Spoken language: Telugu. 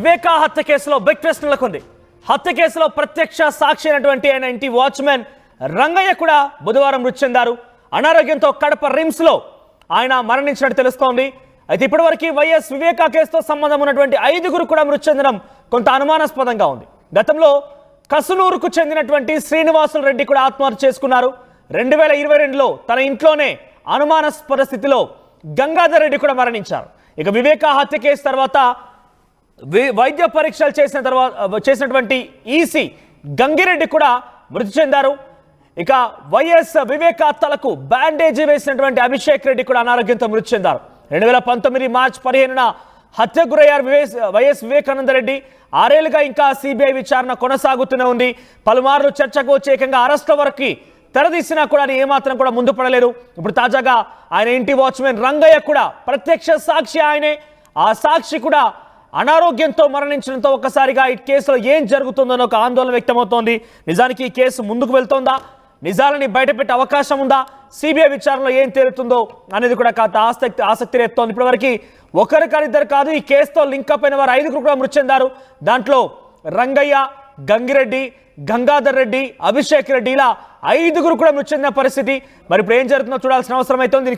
వివేకా హత్య కేసులో బిగ్ ట్విస్ట్ నెలకొంది. హత్య కేసులో ప్రత్యక్ష సాక్షి అయినటువంటి ఆయన ఇంటి వాచ్మెన్ రంగయ్య కూడా బుధవారం మృతి చెందారు. అనారోగ్యంతో కడప రిమ్స్ లో ఆయన మరణించినట్టు తెలుస్తోంది. అయితే ఇప్పటివరకు వైఎస్ వివేకా కేసుతో సంబంధం ఉన్నటువంటి 5గురు కూడా మృతి చెందడం కొంత అనుమానాస్పదంగా ఉంది. గతంలో కసునూరుకు చెందినటువంటి శ్రీనివాసులు రెడ్డి కూడా ఆత్మహత్య చేసుకున్నారు. 2022లో తన ఇంట్లోనే అనుమానాస్పద స్థితిలో గంగాధర్ రెడ్డి కూడా మరణించారు. ఇక వివేకా హత్య కేసు తర్వాత వైద్య పరీక్షలు చేసినటువంటి ఈసీ గంగిరెడ్డి కూడా మృతి చెందారు. ఇక వైఎస్ వివేకా తలకు బ్యాండేజీ వేసినటువంటి అభిషేక్ రెడ్డి కూడా అనారోగ్యంతో మృతి చెందారు. 2019 మార్చి 15న హత్యకు గురయ్యారు వైఎస్ వివేకానంద రెడ్డి. 6 ఏళ్లుగా ఇంకా సిబిఐ విచారణ కొనసాగుతూనే ఉంది. పలుమార్లు చర్చకు వచ్చి ఏకంగా అరెస్ట్ల వరకు తెరదీసినా కూడా అది ఏమాత్రం కూడా ముందు పడలేదు. ఇప్పుడు తాజాగా ఆయన ఇంటి వాచ్మెన్ రంగయ్య కూడా ప్రత్యక్ష సాక్షి ఆయనే. ఆ సాక్షి కూడా అనారోగ్యంతో మరణించడంతో ఒక్కసారిగా ఈ కేసులో ఏం జరుగుతుందో ఒక ఆందోళన వ్యక్తమవుతోంది. నిజానికి ఈ కేసు ముందుకు వెళ్తోందా, నిజాలని బయటపెట్టే అవకాశం ఉందా, సిబిఐ విచారణలో ఏం తేలుతుందో అనేది కూడా కాస్త ఆసక్తి రేపుతోంది. ఇప్పటివరకు ఒకరు కాదు కాదు ఈ కేసుతో లింకప్ అయిన వారు 5గురు కూడా మృతి చెందారు. దాంట్లో రంగయ్య, గంగిరెడ్డి, గంగాధర్ రెడ్డి, అభిషేక్ రెడ్డి ఇలా 5గురు కూడా మృతి చెందిన పరిస్థితి. మరి ఇప్పుడు ఏం జరుగుతుందో చూడాల్సిన అవసరం అయితే ఉంది.